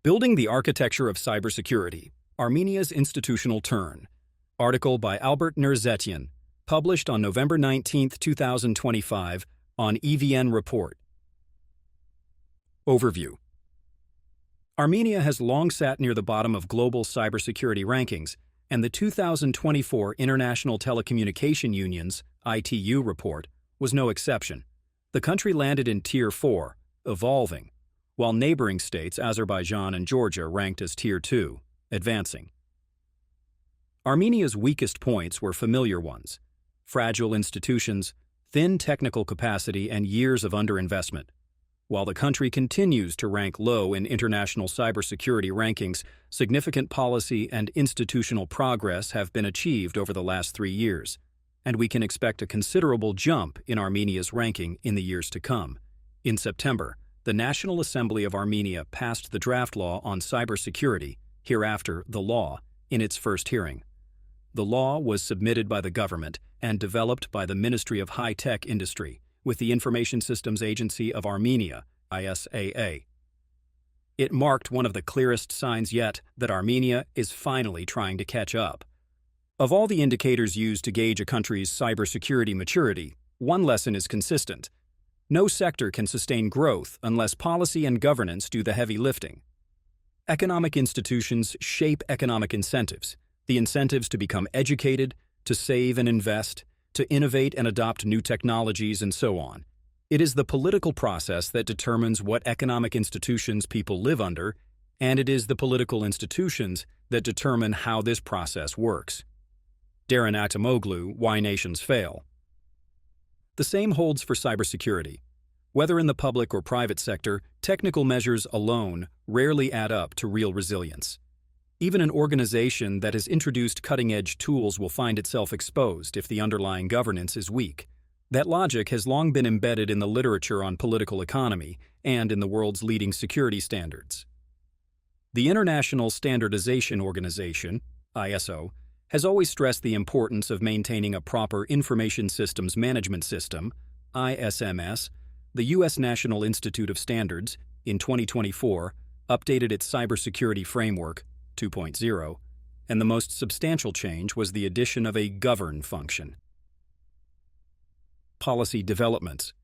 Building the Architecture of Cybersecurity, Armenia's Institutional Turn. Article by Albert Nerzetyan, published on November 19, 2025, on EVN Report. Overview. Armenia has long sat near the bottom of global cybersecurity rankings, and the 2024 International Telecommunication Union's ITU report was no exception. The country landed in Tier 4, evolving, while neighboring states Azerbaijan and Georgia ranked as Tier 2, advancing. Armenia's weakest points were familiar ones: fragile institutions, thin technical capacity, and years of underinvestment. While the country continues to rank low in international cybersecurity rankings, significant policy and institutional progress have been achieved over the last 3 years, and we can expect a considerable jump in Armenia's ranking in the years to come. In September, the National Assembly of Armenia passed the draft law on cybersecurity, hereafter the law, in its first hearing. The law was submitted by the government and developed by the Ministry of High-Tech Industry with the Information Systems Agency of Armenia, ISAA. It marked one of the clearest signs yet that Armenia is finally trying to catch up. Of all the indicators used to gauge a country's cybersecurity maturity, one lesson is consistent. No sector can sustain growth unless policy and governance do the heavy lifting. Economic institutions shape economic incentives, the incentives to become educated, to save and invest, to innovate and adopt new technologies, and so on. It is the political process that determines what economic institutions people live under, and it is the political institutions that determine how this process works. Darren Atamoglu, Why Nations Fail. The same holds for cybersecurity. Whether in the public or private sector, technical measures alone rarely add up to real resilience. Even an organization that has introduced cutting-edge tools will find itself exposed if the underlying governance is weak. That logic has long been embedded in the literature on political economy and in the world's leading security standards. The International Standardization Organization, ISO, has always stressed the importance of maintaining a proper Information Systems Management System, ISMS. The U.S. National Institute of Standards, in 2024, updated its Cybersecurity Framework 2.0, and the most substantial change was the addition of a govern function. Policy developments.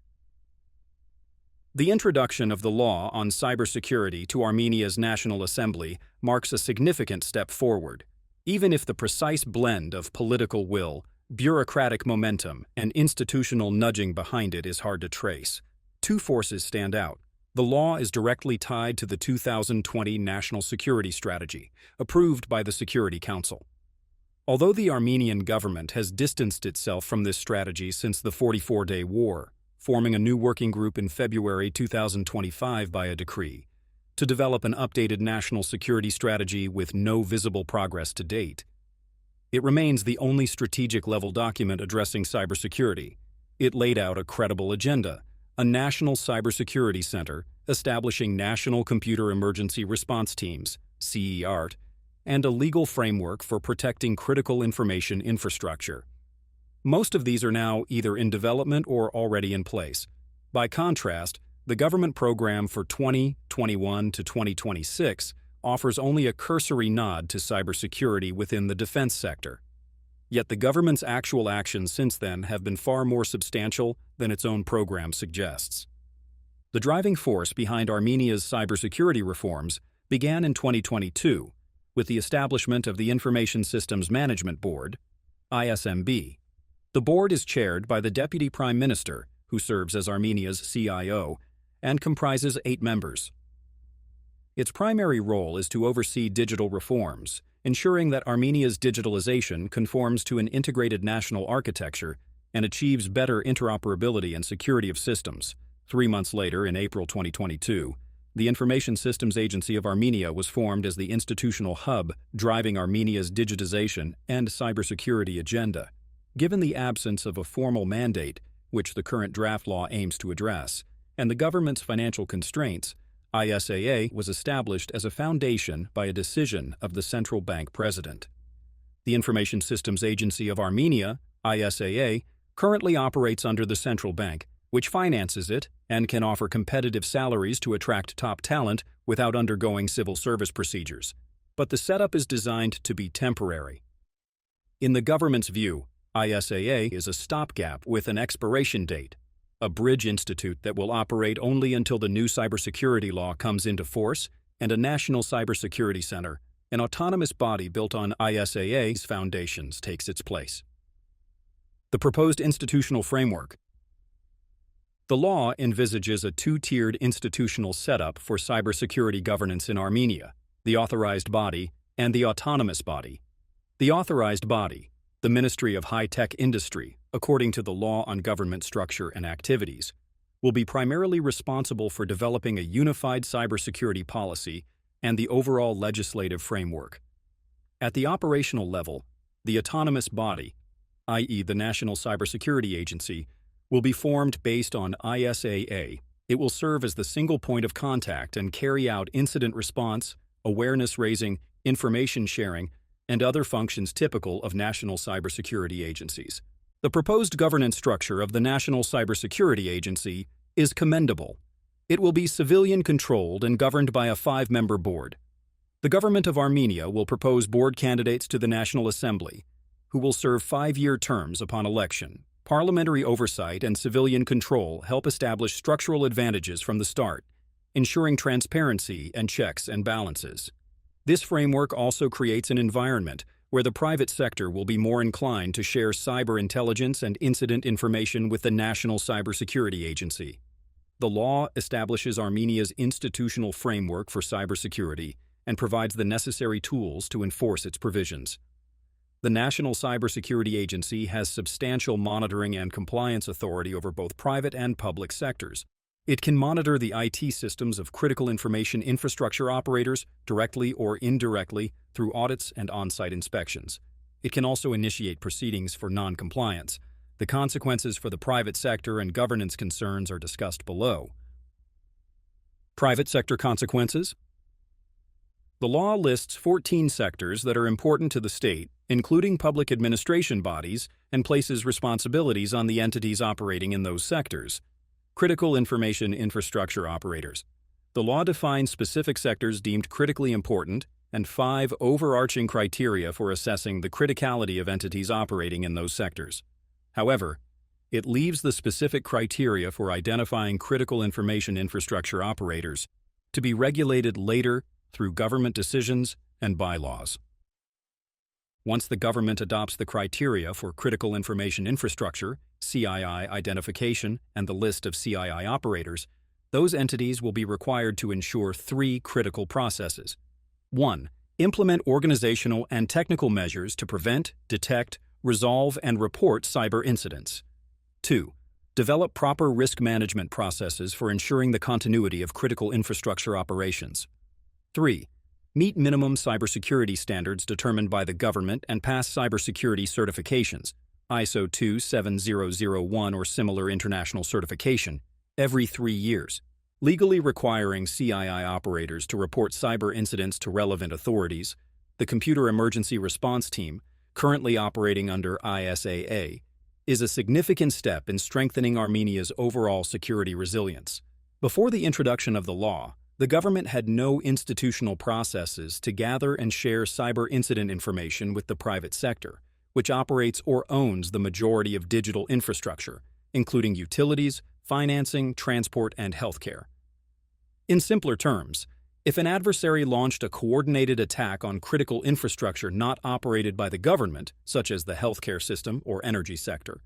The introduction of the law on cybersecurity to Armenia's National Assembly marks a significant step forward, even if the precise blend of political will, bureaucratic momentum, and institutional nudging behind it is hard to trace. Two forces stand out. The law is directly tied to the 2020 National Security Strategy, approved by the Security Council. Although the Armenian government has distanced itself from this strategy since the 44-day war, forming a new working group in February 2025 by a decree, to develop an updated national security strategy with no visible progress to date. It remains the only strategic-level document addressing cybersecurity. It laid out a credible agenda: a national cybersecurity center, establishing national computer emergency response teams, CERT, and a legal framework for protecting critical information infrastructure. Most of these are now either in development or already in place. By contrast, the government program for 2021 to 2026 offers only a cursory nod to cybersecurity within the defense sector. Yet the government's actual actions since then have been far more substantial than its own program suggests. The driving force behind Armenia's cybersecurity reforms began in 2022 with the establishment of the Information Systems Management Board, ISMB. The board is chaired by the Deputy Prime Minister, who serves as Armenia's CIO, and comprises 8 members. Its primary role is to oversee digital reforms, ensuring that Armenia's digitalization conforms to an integrated national architecture and achieves better interoperability and security of systems. 3 months later, in April 2022, the Information Systems Agency of Armenia was formed as the institutional hub driving Armenia's digitization and cybersecurity agenda. Given the absence of a formal mandate, which the current draft law aims to address, and the government's financial constraints, ISAA was established as a foundation by a decision of the central bank president. The Information Systems Agency of Armenia, ISAA, currently operates under the central bank, which finances it and can offer competitive salaries to attract top talent without undergoing civil service procedures, but the setup is designed to be temporary. In the government's view, ISAA is a stopgap with an expiration date, a bridge institute that will operate only until the new cybersecurity law comes into force and a national cybersecurity center, an autonomous body built on ISAA's foundations, takes its place. The proposed institutional framework. The law envisages a two-tiered institutional setup for cybersecurity governance in Armenia, the authorized body and the autonomous body. The authorized body, the Ministry of High-Tech Industry, according to the Law on Government Structure and Activities, will be primarily responsible for developing a unified cybersecurity policy and the overall legislative framework. At the operational level, the autonomous body, i.e. the National Cybersecurity Agency, will be formed based on ISAA. It will serve as the single point of contact and carry out incident response, awareness raising, information sharing, and other functions typical of national cybersecurity agencies. The proposed governance structure of the National Cybersecurity Agency is commendable. It will be civilian-controlled and governed by a 5-member board. The government of Armenia will propose board candidates to the National Assembly, who will serve 5-year terms upon election. Parliamentary oversight and civilian control help establish structural advantages from the start, ensuring transparency and checks and balances. This framework also creates an environment where the private sector will be more inclined to share cyber intelligence and incident information with the National Cybersecurity Agency. The law establishes Armenia's institutional framework for cybersecurity and provides the necessary tools to enforce its provisions. The National Cybersecurity Agency has substantial monitoring and compliance authority over both private and public sectors. It can monitor the IT systems of critical information infrastructure operators directly or indirectly through audits and on-site inspections. It can also initiate proceedings for non-compliance. The consequences for the private sector and governance concerns are discussed below. Private sector consequences. The law lists 14 sectors that are important to the state, including public administration bodies, and places responsibilities on the entities operating in those sectors. Critical information infrastructure operators. The law defines specific sectors deemed critically important and 5 overarching criteria for assessing the criticality of entities operating in those sectors. However, it leaves the specific criteria for identifying critical information infrastructure operators to be regulated later through government decisions and bylaws. Once the government adopts the criteria for critical information infrastructure, CII identification, and the list of CII operators, those entities will be required to ensure 3 critical processes. 1. Implement organizational and technical measures to prevent, detect, resolve, and report cyber incidents. 2. Develop proper risk management processes for ensuring the continuity of critical infrastructure operations. 3. Meet minimum cybersecurity standards determined by the government and pass cybersecurity certifications, ISO 27001 or similar international certification, every 3 years, legally requiring CII operators to report cyber incidents to relevant authorities. The Computer Emergency Response Team, currently operating under ISAA, is a significant step in strengthening Armenia's overall security resilience. Before the introduction of the law, the government had no institutional processes to gather and share cyber incident information with the private sector, which operates or owns the majority of digital infrastructure, including utilities, financing, transport, and healthcare. In simpler terms, if an adversary launched a coordinated attack on critical infrastructure not operated by the government, such as the healthcare system or energy sector,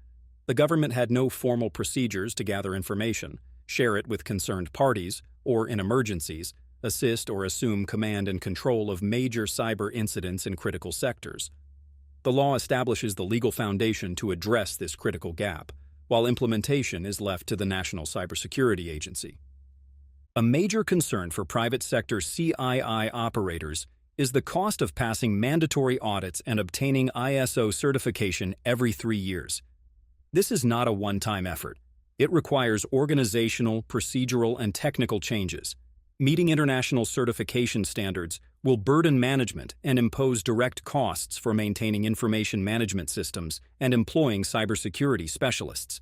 the government had no formal procedures to gather information, share it with concerned parties, or in emergencies, assist or assume command and control of major cyber incidents in critical sectors. The law establishes the legal foundation to address this critical gap, while implementation is left to the National Cybersecurity Agency. A major concern for private sector CII operators is the cost of passing mandatory audits and obtaining ISO certification every 3 years. This is not a one-time effort. It requires organizational, procedural, and technical changes. Meeting international certification standards will burden management and impose direct costs for maintaining information management systems and employing cybersecurity specialists.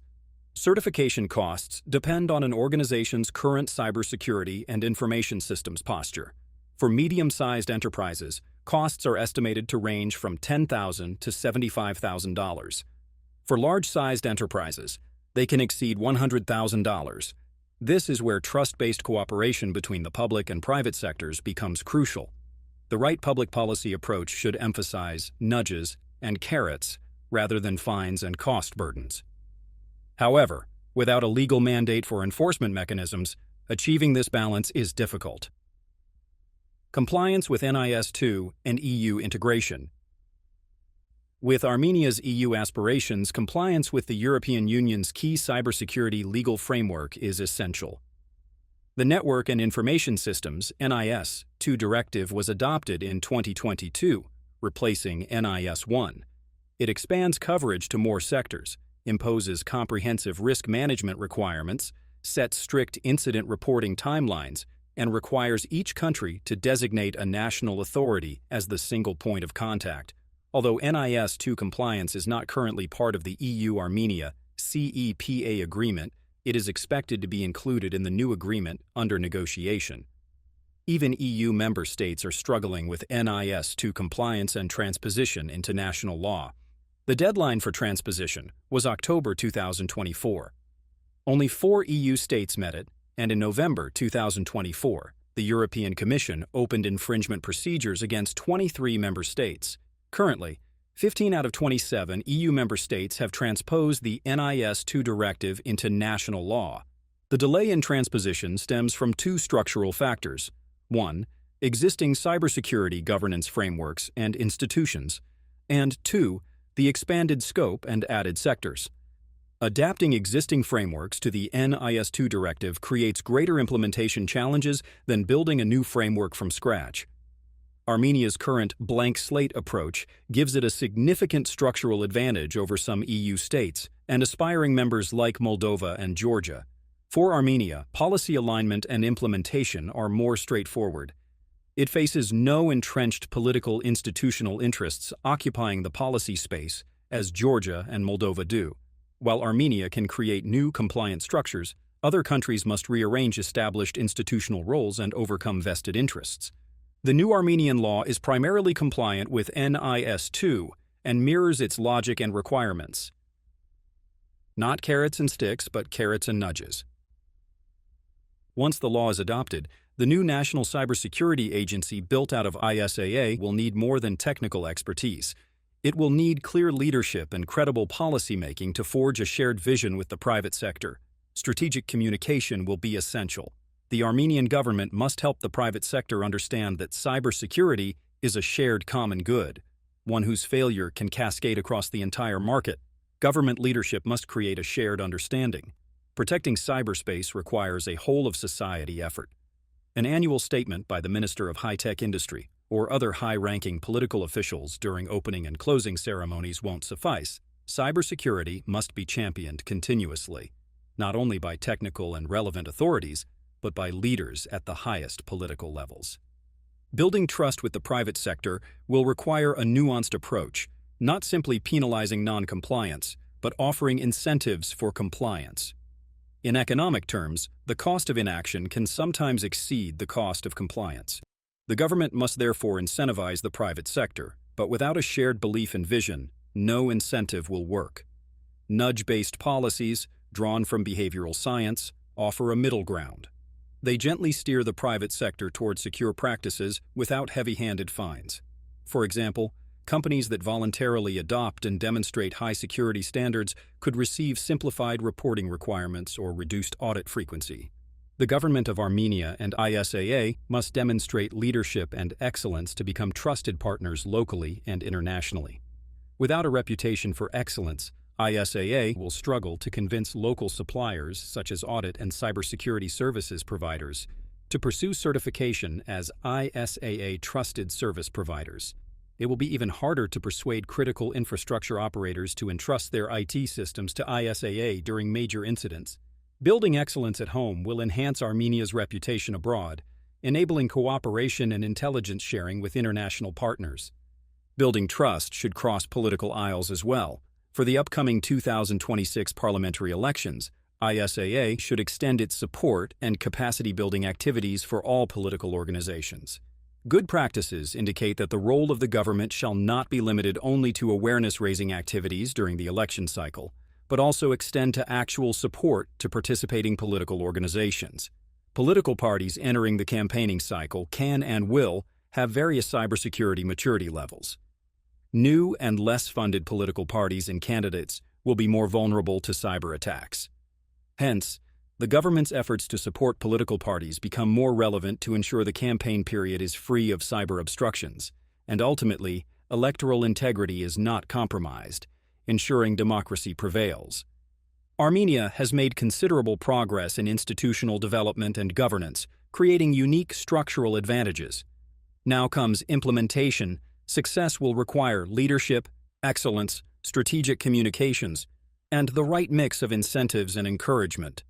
Certification costs depend on an organization's current cybersecurity and information systems posture. For medium-sized enterprises, costs are estimated to range from $10,000 to $75,000. For large-sized enterprises, they can exceed $100,000. This is where trust-based cooperation between the public and private sectors becomes crucial. The right public policy approach should emphasize nudges and carrots rather than fines and cost burdens. However, without a legal mandate for enforcement mechanisms, achieving this balance is difficult. Compliance with NIS2 and EU integration. With Armenia's EU aspirations, compliance with the European Union's key cybersecurity legal framework is essential. The Network and Information Systems (NIS2) directive was adopted in 2022, replacing NIS1. It expands coverage to more sectors, imposes comprehensive risk management requirements, sets strict incident reporting timelines, and requires each country to designate a national authority as the single point of contact. Although NIS2 compliance is not currently part of the EU-Armenia CEPA agreement, it is expected to be included in the new agreement under negotiation. Even EU member states are struggling with NIS2 compliance and transposition into national law. The deadline for transposition was October 2024. Only 4 EU states met it, and in November 2024, the European Commission opened infringement procedures against 23 member states. Currently, 15 out of 27 EU member states have transposed the NIS2 directive into national law. The delay in transposition stems from 2 structural factors. 1. Existing cybersecurity governance frameworks and institutions, and 2. The expanded scope and added sectors. Adapting existing frameworks to the NIS2 directive creates greater implementation challenges than building a new framework from scratch. Armenia's current blank slate approach gives it a significant structural advantage over some EU states and aspiring members like Moldova and Georgia. For Armenia, policy alignment and implementation are more straightforward. It faces no entrenched political institutional interests occupying the policy space, as Georgia and Moldova do. While Armenia can create new compliant structures, other countries must rearrange established institutional roles and overcome vested interests. The new Armenian law is primarily compliant with NIS2 and mirrors its logic and requirements. Not carrots and sticks, but carrots and nudges. Once the law is adopted, the new National Cybersecurity Agency built out of ISAA will need more than technical expertise. It will need clear leadership and credible policymaking to forge a shared vision with the private sector. Strategic communication will be essential. The Armenian government must help the private sector understand that cybersecurity is a shared common good, one whose failure can cascade across the entire market. Government leadership must create a shared understanding. Protecting cyberspace requires a whole-of-society effort. An annual statement by the Minister of High-Tech Industry or other high-ranking political officials during opening and closing ceremonies won't suffice. Cybersecurity must be championed continuously, not only by technical and relevant authorities, but by leaders at the highest political levels. Building trust with the private sector will require a nuanced approach, not simply penalizing non-compliance, but offering incentives for compliance. In economic terms, the cost of inaction can sometimes exceed the cost of compliance. The government must therefore incentivize the private sector, but without a shared belief and vision, no incentive will work. Nudge-based policies, drawn from behavioral science, offer a middle ground. They gently steer the private sector toward secure practices without heavy-handed fines. For example, companies that voluntarily adopt and demonstrate high security standards could receive simplified reporting requirements or reduced audit frequency. The government of Armenia and ISAA must demonstrate leadership and excellence to become trusted partners locally and internationally. Without a reputation for excellence, ISAA will struggle to convince local suppliers, such as audit and cybersecurity services providers, to pursue certification as ISAA trusted service providers. It will be even harder to persuade critical infrastructure operators to entrust their IT systems to ISAA during major incidents. Building excellence at home will enhance Armenia's reputation abroad, enabling cooperation and intelligence sharing with international partners. Building trust should cross political aisles as well. For the upcoming 2026 parliamentary elections, ISAA should extend its support and capacity-building activities for all political organizations. Good practices indicate that the role of the government shall not be limited only to awareness-raising activities during the election cycle, but also extend to actual support to participating political organizations. Political parties entering the campaigning cycle can and will have various cybersecurity maturity levels. New and less funded political parties and candidates will be more vulnerable to cyber attacks. Hence, the government's efforts to support political parties become more relevant to ensure the campaign period is free of cyber obstructions, and ultimately, electoral integrity is not compromised, ensuring democracy prevails. Armenia has made considerable progress in institutional development and governance, creating unique structural advantages. Now comes implementation. Success will require leadership, excellence, strategic communications, and the right mix of incentives and encouragement.